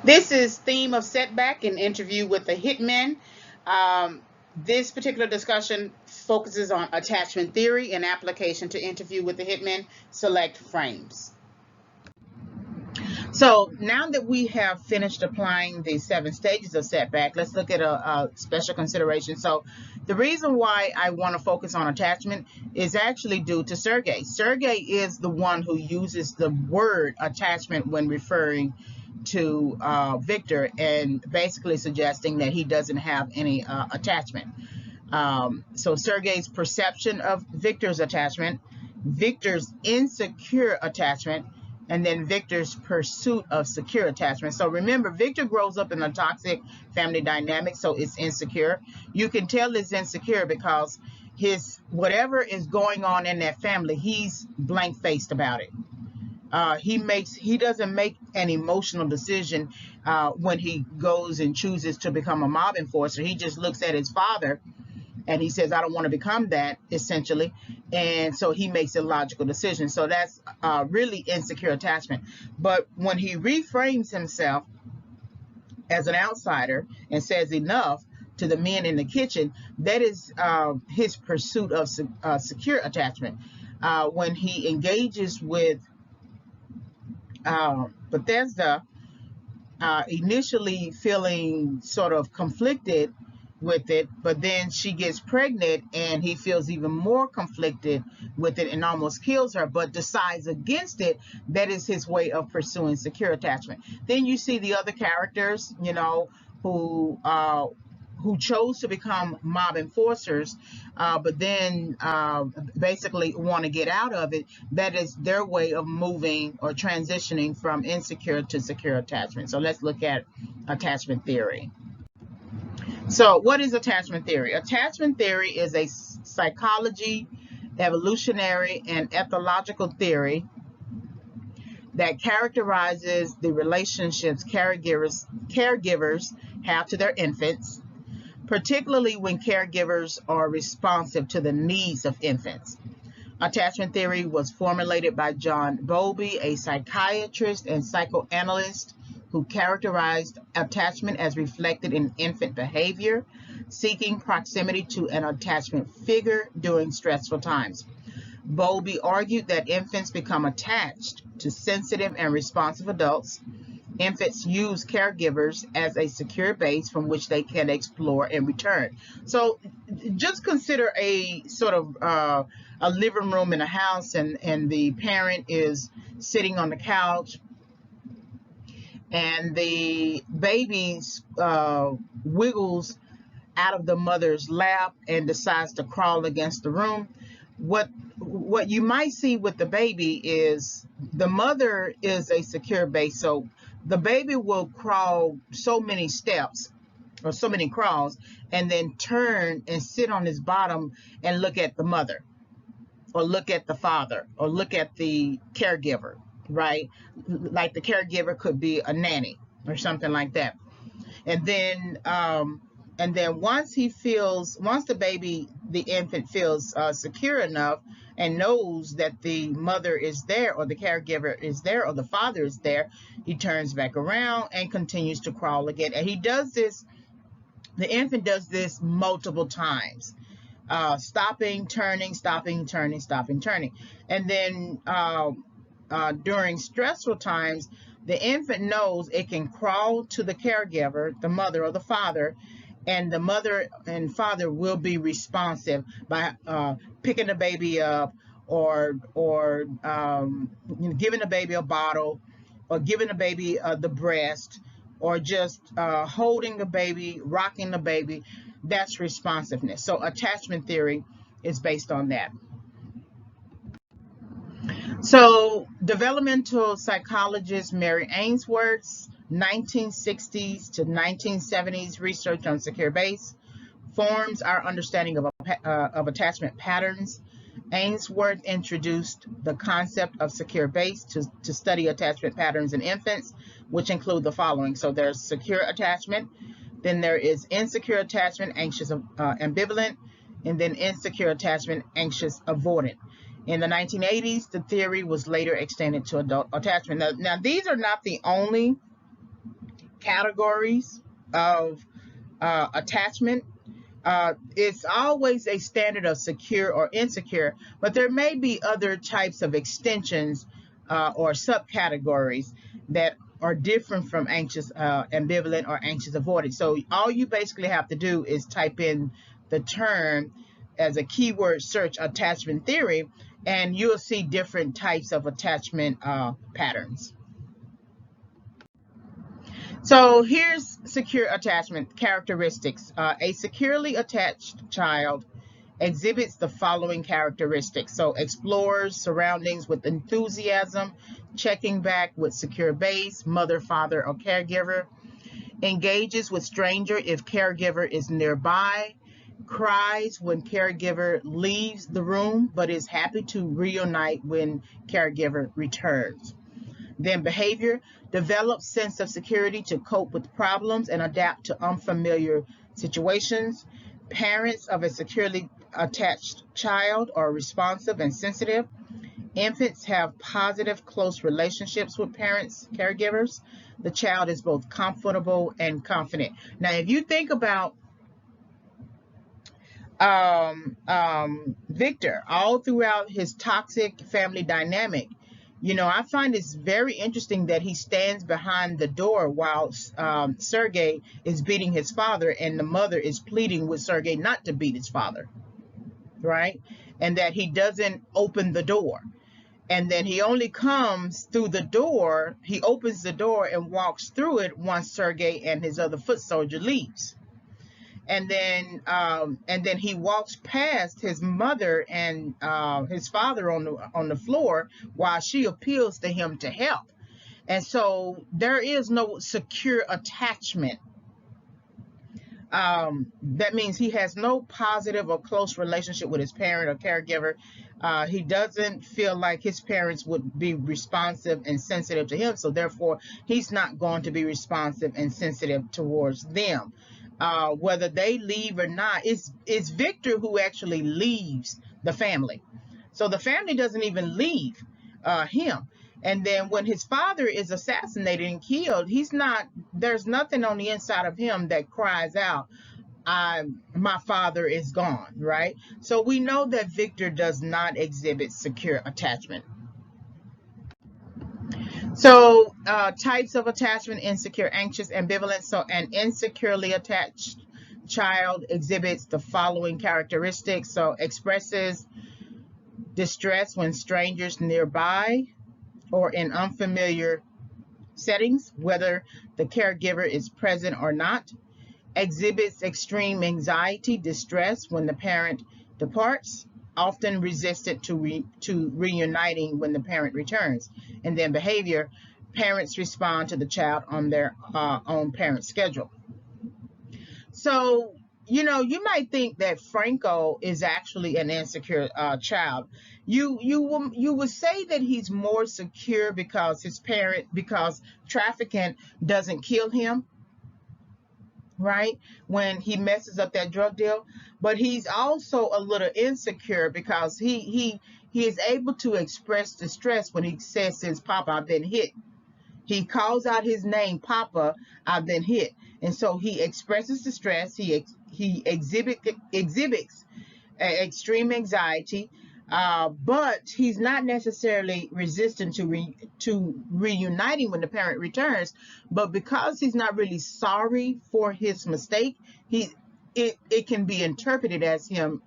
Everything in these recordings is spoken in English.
This is theme of Setback, an interview with the Hitman. This particular discussion focuses on attachment theory and application to interview with the Hitman. Select frames. So now that we have finished applying the 7 stages of setback, let's look at a special consideration. So the reason why I want to focus on attachment is actually due to Sergei. Sergei is the one who uses the word attachment when referring to Viktor, and basically suggesting that he doesn't have any attachment. So Sergei's perception of Viktor's attachment, Viktor's insecure attachment, and then Viktor's pursuit of secure attachment. So remember, Viktor grows up in a toxic family dynamic, so it's insecure. You can tell it's insecure because whatever is going on in that family, he's blank-faced about it. He doesn't make an emotional decision when he goes and chooses to become a mob enforcer. He just looks at his father and he says, I don't want to become that, essentially. And so he makes a logical decision. So that's really insecure attachment. But when he reframes himself as an outsider and says enough to the men in the kitchen, that is his pursuit of secure attachment. When he engages with Bethesda, initially feeling sort of conflicted with it, but then she gets pregnant and he feels even more conflicted with it and almost kills her, but decides against it. That is his way of pursuing secure attachment. Then you see the other characters, who chose to become mob enforcers, but then basically want to get out of it. That is their way of moving or transitioning from insecure to secure attachment. So let's look at attachment theory. So what is attachment theory? Attachment theory is a psychology, evolutionary, and ethological theory that characterizes the relationships caregivers have to their infants, particularly when caregivers are responsive to the needs of infants. Attachment theory was formulated by John Bowlby, a psychiatrist and psychoanalyst who characterized attachment as reflected in infant behavior, seeking proximity to an attachment figure during stressful times. Bowlby argued that infants become attached to sensitive and responsive adults. Infants use caregivers as a secure base from which they can explore and return. So just consider a sort of a living room in a house, and the parent is sitting on the couch, and the baby wiggles out of the mother's lap and decides to crawl against the room. What you might see with the baby is the mother is a secure base, so the baby will crawl so many steps or so many crawls and then turn and sit on his bottom and look at the mother or look at the father or look at the caregiver, right? Like the caregiver could be a nanny or something like that. And then once the infant feels secure enough and knows that the mother is there or the caregiver is there or the father is there, he turns back around and continues to crawl again. And the infant does this multiple times, stopping, turning, stopping, turning, stopping, turning. And then during stressful times, the infant knows it can crawl to the caregiver, the mother or the father, and the mother and father will be responsive by picking the baby up or giving the baby a bottle or giving the baby the breast or just holding the baby, rocking the baby. That's responsiveness. So attachment theory is based on that. So developmental psychologist Mary Ainsworth's 1960s to 1970s research on secure base forms our understanding of attachment patterns. Ainsworth introduced the concept of secure base to study attachment patterns in infants, which include the following. So there's secure attachment, then there is insecure attachment, anxious, ambivalent, and then insecure attachment, anxious, avoidant. In the 1980s, the theory was later extended to adult attachment. Now these are not the only categories of attachment. It's always a standard of secure or insecure, but there may be other types of extensions or subcategories that are different from anxious ambivalent or anxious avoidant. So all you basically have to do is type in the term as a keyword search attachment theory, and you'll see different types of attachment patterns. So here's secure attachment characteristics. A securely attached child exhibits the following characteristics. So explores surroundings with enthusiasm, checking back with secure base, mother, father, or caregiver, engages with stranger if caregiver is nearby, cries when caregiver leaves the room, but is happy to reunite when caregiver returns. Then behavior, develops sense of security to cope with problems and adapt to unfamiliar situations. Parents of a securely attached child are responsive and sensitive. Infants have positive, close relationships with parents, caregivers. The child is both comfortable and confident. Now, if you think about Viktor, all throughout his toxic family dynamic, I find it's very interesting that he stands behind the door while Sergei is beating his father, and the mother is pleading with Sergei not to beat his father, right? And that he doesn't open the door. And then he only comes through the door, he opens the door and walks through it once Sergei and his other foot soldier leaves. And then he walks past his mother and his father on the floor while she appeals to him to help. And so there is no secure attachment. That means he has no positive or close relationship with his parent or caregiver. He doesn't feel like his parents would be responsive and sensitive to him, so therefore he's not going to be responsive and sensitive towards them. Whether they leave or not, it's Viktor who actually leaves the family. So the family doesn't even leave him. And then when his father is assassinated and killed, there's nothing on the inside of him that cries out, my father is gone, right? So we know that Viktor does not exhibit secure attachment. So types of attachment: insecure, anxious, ambivalent. So an insecurely attached child exhibits the following characteristics. So expresses distress when strangers nearby or in unfamiliar settings, whether the caregiver is present or not. Exhibits extreme anxiety, distress when the parent departs, often resistant to reuniting when the parent returns. And then behavior, parents respond to the child on their own parent schedule. So, you might think that Franco is actually an insecure child. You would say that he's more secure because because trafficking doesn't kill him, right? When he messes up that drug deal, but he's also a little insecure because he is able to express distress when he says to his papa, I've been hit. He calls out his name, Papa, I've been hit. And so he expresses distress. He exhibits extreme anxiety, but he's not necessarily resistant to reuniting when the parent returns. But because he's not really sorry for his mistake, it can be interpreted as him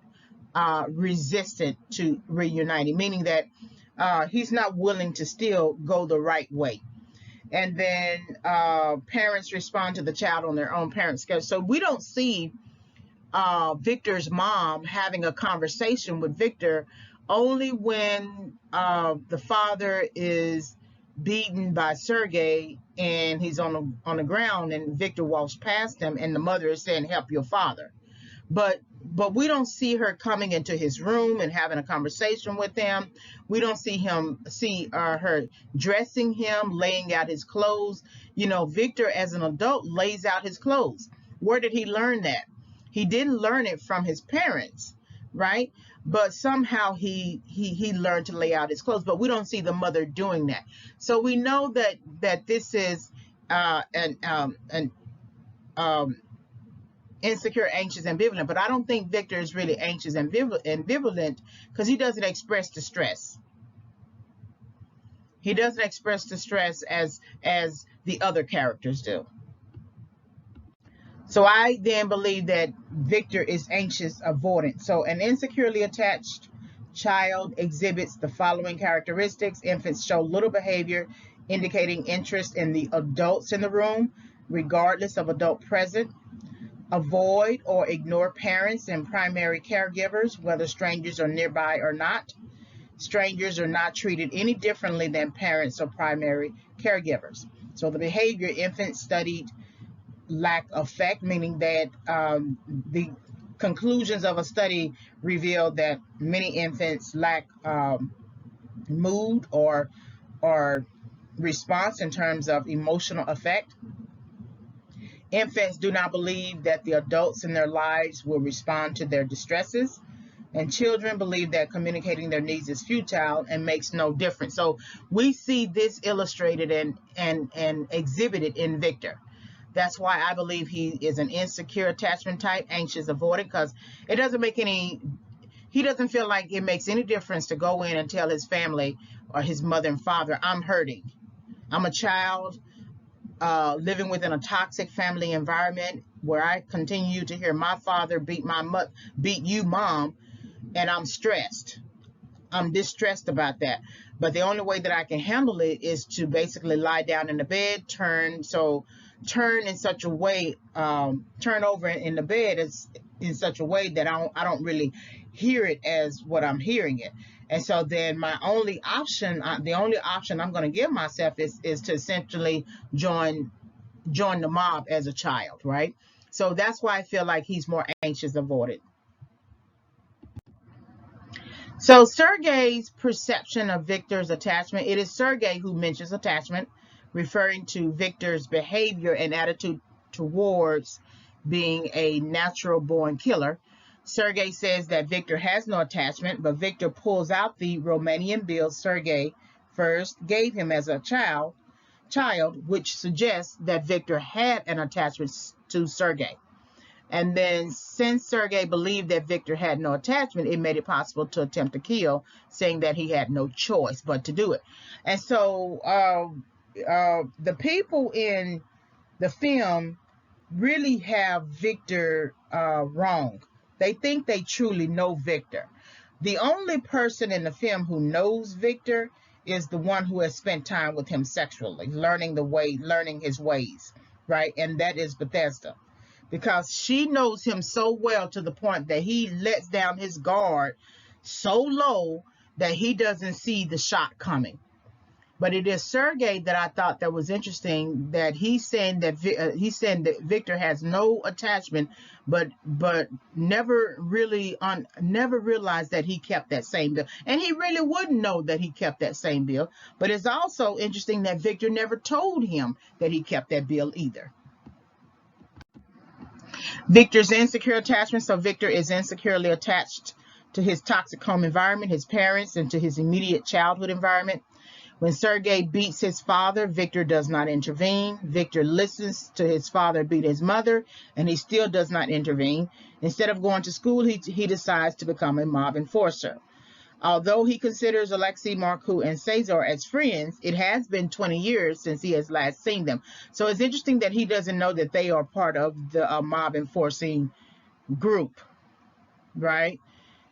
resistant to reuniting, meaning that he's not willing to still go the right way. And then parents respond to the child on their own parent schedule. So we don't see Viktor's mom having a conversation with Viktor only when the father is beaten by Sergei and he's on the ground and Viktor walks past him and the mother is saying, help your father. But we don't see her coming into his room and having a conversation with him. We don't see her dressing him, laying out his clothes. Viktor as an adult lays out his clothes. Where did he learn that? He didn't learn it from his parents, right? But somehow he learned to lay out his clothes. But we don't see the mother doing that. So we know that this is and um, insecure, anxious, ambivalent. But I don't think Viktor is really anxious and ambivalent because he doesn't express distress. He doesn't express distress as the other characters do. So I then believe that Viktor is anxious avoidant. So an insecurely attached child exhibits the following characteristics. Infants show little behavior indicating interest in the adults in the room, regardless of adult present. Avoid or ignore parents and primary caregivers, whether strangers are nearby or not. Strangers are not treated any differently than parents or primary caregivers. So the behavior infants studied lack affect, meaning that the conclusions of a study revealed that many infants lack mood or response in terms of emotional effect. Infants do not believe that the adults in their lives will respond to their distresses. And children believe that communicating their needs is futile and makes no difference. So we see this illustrated and exhibited in Viktor. That's why I believe he is an insecure attachment type, anxious avoidant, because it doesn't make any, he doesn't feel like it makes any difference to go in and tell his family or his mother and father, I'm hurting. I'm a child living within a toxic family environment where I continue to hear my father beat you, mom, and I'm stressed. I'm distressed about that. But the only way that I can handle it is to basically lie down in the bed, turn in such a way, turn over in the bed in such a way that I don't really hear it as what I'm hearing it. And so then my only option, the only option I'm going to give myself is to essentially join the mob as a child, right? So that's why I feel like he's more anxious avoidant. So Sergei's perception of Viktor's attachment, it is Sergei who mentions attachment, referring to Viktor's behavior and attitude towards being a natural born killer. Sergei says that Viktor has no attachment, but Viktor pulls out the Romanian bill Sergei first gave him as a child, which suggests that Viktor had an attachment to Sergei. And then since Sergei believed that Viktor had no attachment, it made it possible to attempt to kill, saying that he had no choice but to do it. And so the people in the film really have Viktor wrong. They think they truly know Viktor. The only person in the film who knows Viktor is the one who has spent time with him sexually, learning his ways, right? And that is Bethesda. Because she knows him so well to the point that he lets down his guard so low that he doesn't see the shot coming. But it is Sergei that I thought that was interesting, that he's saying that Viktor has no attachment, but never realized that he kept that same bill, and he really wouldn't know that he kept that same bill. But it's also interesting that Viktor never told him that he kept that bill either. Viktor's insecure attachment. So Viktor is insecurely attached to his toxic home environment, his parents, and to his immediate childhood environment. When Sergei beats his father, Viktor does not intervene. Viktor listens to his father beat his mother, and he still does not intervene. Instead of going to school, he decides to become a mob enforcer. Although he considers Alexei, Marku, and Cesar as friends, it has been 20 years since he has last seen them. So it's interesting that he doesn't know that they are part of the mob enforcing group, right?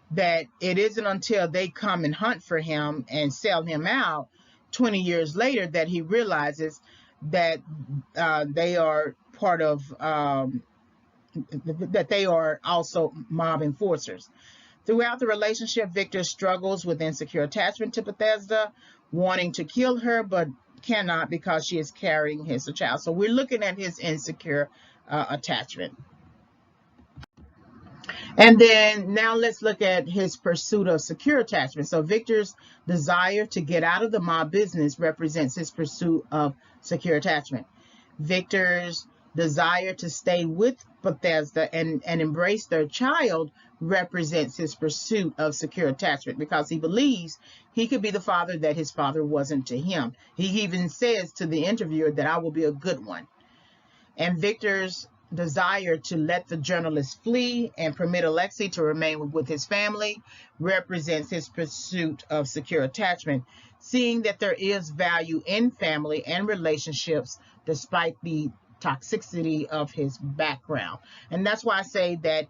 That it isn't until they come and hunt for him and sell him out 20 years later that he realizes that they are part of, that they are also mob enforcers. Throughout the relationship, Viktor struggles with insecure attachment to Bethesda, wanting to kill her, but cannot because she is carrying his child. So we're looking at his insecure attachment. And then now let's look at his pursuit of secure attachment. So Viktor's desire to get out of the mob business represents his pursuit of secure attachment. Viktor's desire to stay with Bethesda and embrace their child represents his pursuit of secure attachment, because he believes he could be the father that his father wasn't to him. He even says to the interviewer that I will be a good one. And Viktor's desire to let the journalist flee and permit Alexei to remain with his family represents his pursuit of secure attachment, seeing that there is value in family and relationships despite the toxicity of his background. And that's why I say that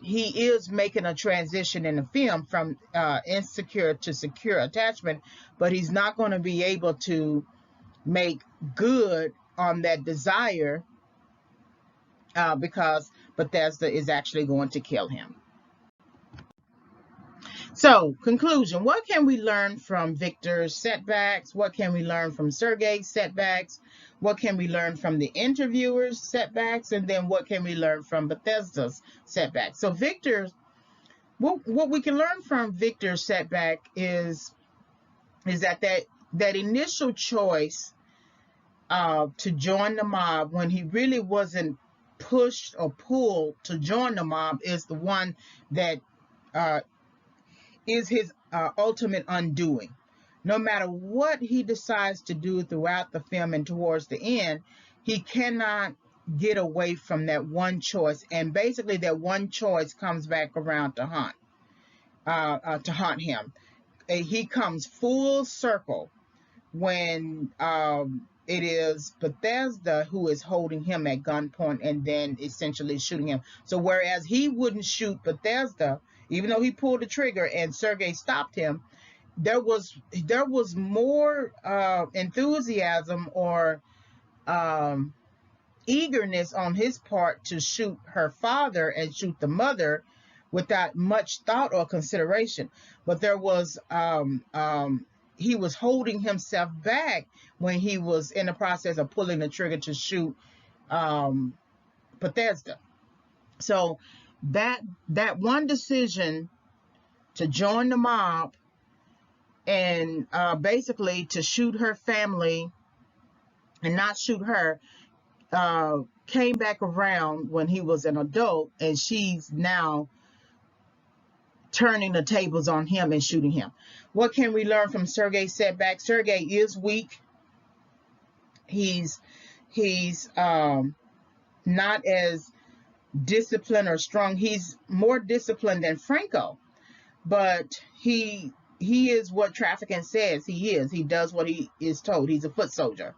he is making a transition in the film from insecure to secure attachment, but he's not going to be able to make good on that desire because Bethesda is actually going to kill him. So, conclusion, what can we learn from Viktor's setbacks? What can we learn from Sergei's setbacks? What can we learn from the interviewer's setbacks? And then what can we learn from Bethesda's setbacks? So Viktor's, what we can learn from Viktor's setback is that initial choice to join the mob when he really wasn't pushed or pulled to join the mob is the one that is his ultimate undoing. No matter what he decides to do throughout the film and towards the end, he cannot get away from that one choice. And basically that one choice comes back around to haunt him. He comes full circle when it is Bethesda who is holding him at gunpoint and then essentially shooting him. So whereas he wouldn't shoot Bethesda, even though he pulled the trigger and Sergei stopped him, there was more enthusiasm or eagerness on his part to shoot her father and shoot the mother without much thought or consideration. But there was he was holding himself back when he was in the process of pulling the trigger to shoot Bethesda. So that one decision to join the mob and basically to shoot her family and not shoot her came back around when he was an adult, and she's now turning the tables on him and shooting him. What can we learn from Sergei's setback? Sergei is weak. He's not as disciplined or strong. He's more disciplined than Franco, but he is what trafficking says he is. He does what he is told. He's a foot soldier.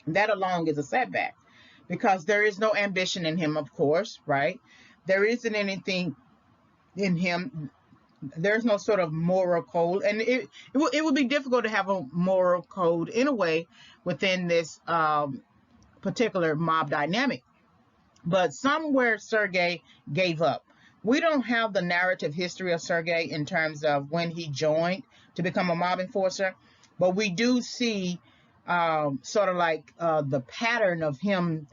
That alone is a setback because there is no ambition in him, of course, right? There isn't anything in him. There's no sort of moral code, and it would be difficult to have a moral code in a way within this particular mob dynamic. But somewhere Sergei gave up. We don't have the narrative history of Sergei in terms of when he joined to become a mob enforcer, but we do see sort of like the pattern of him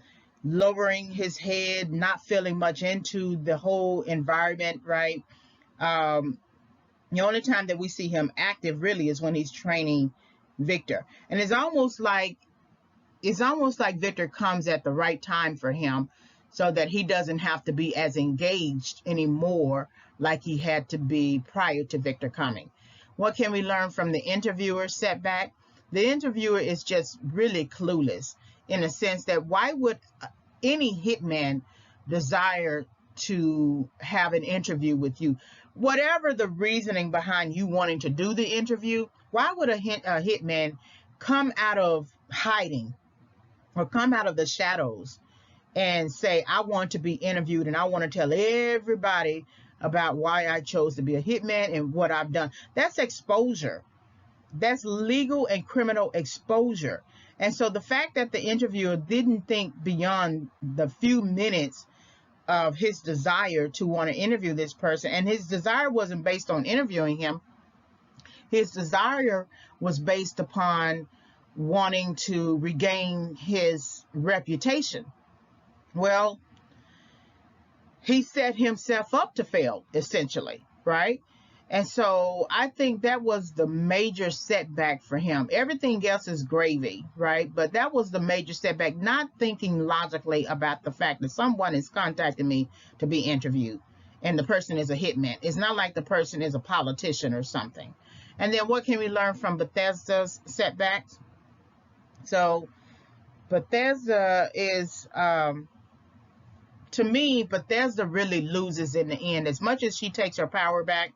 lowering his head, not feeling much into the whole environment, right? The only time that we see him active really is when he's training Viktor. And it's almost like Viktor comes at the right time for him so that he doesn't have to be as engaged anymore like he had to be prior to Viktor coming. What can we learn from the interviewer's setback? The interviewer is just really clueless in the sense that why would any hitman desire to have an interview with you? Whatever the reasoning behind you wanting to do the interview, why would a hitman come out of hiding or come out of the shadows and say, I want to be interviewed and I want to tell everybody about why I chose to be a hitman and what I've done? That's exposure. That's legal and criminal exposure. And so the fact that the interviewer didn't think beyond the few minutes of his desire to want to interview this person, and his desire wasn't based on interviewing him. His desire was based upon wanting to regain his reputation. Well, he set himself up to fail, essentially, right? And so I think that was the major setback for him. Everything else is gravy, right? But that was the major setback, not thinking logically about the fact that someone is contacting me to be interviewed and the person is a hitman. It's not like the person is a politician or something. And then what can we learn from Bethesda's setbacks? So Bethesda is, to me, Bethesda really loses in the end. As much as she takes her power back,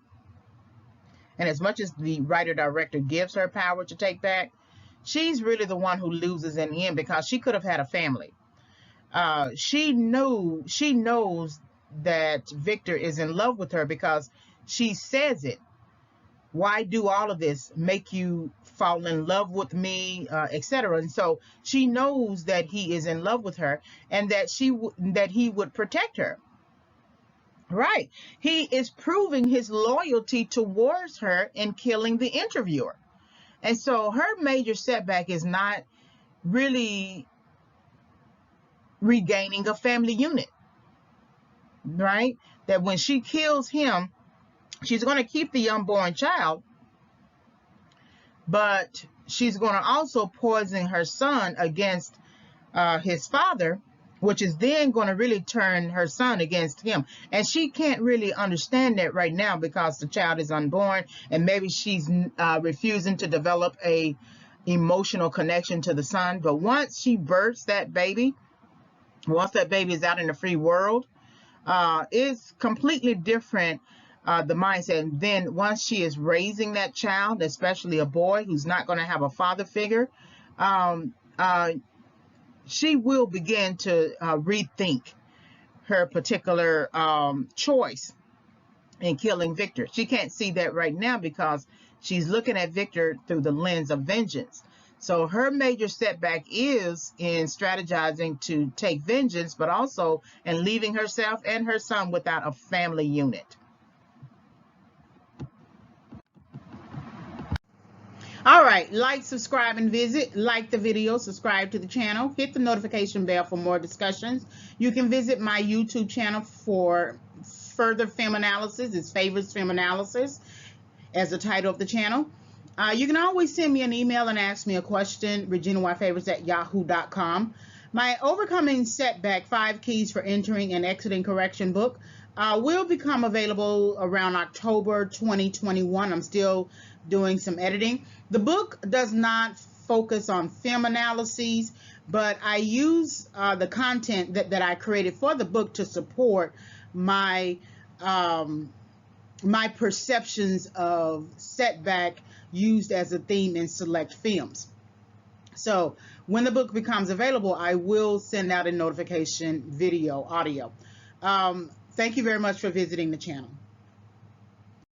and as much as the writer-director gives her power to take back, she's really the one who loses in the end, because she could have had a family. She knows that Viktor is in love with her because she says it. Why do all of this? Make you fall in love with me, etc. And so she knows that he is in love with her, and that he would protect her. Right. He is proving his loyalty towards her in killing the interviewer. And so her major setback is not really regaining a family unit, right? That when she kills him, she's going to keep the unborn child, but she's going to also poison her son against his father, which is then going to really turn her son against him. And she can't really understand that right now because the child is unborn, and maybe she's refusing to develop a emotional connection to the son. But once she births that baby, once that baby is out in the free world, it's completely different, the mindset. And then once she is raising that child, especially a boy who's not going to have a father figure, she will begin to rethink her particular choice in killing Viktor. She can't see that right now because she's looking at Viktor through the lens of vengeance. So her major setback is in strategizing to take vengeance, but also in leaving herself and her son without a family unit. All right, like, subscribe, and visit. Like the video, subscribe to the channel, hit the notification bell for more discussions. You can visit my YouTube channel for further film analysis. It's Favorites Film Analysis as the title of the channel. You can always send me an email and ask me a question, reginayfavorites@yahoo.com. My Overcoming Setback 5 Keys for Entering and Exiting Correction book will become available around October 2021. I'm still doing some editing. The book does not focus on film analyses, but I use the content that I created for the book to support my my perceptions of setback used as a theme in select films. So when the book becomes available, I will send out a notification video, audio. Thank you very much for visiting the channel.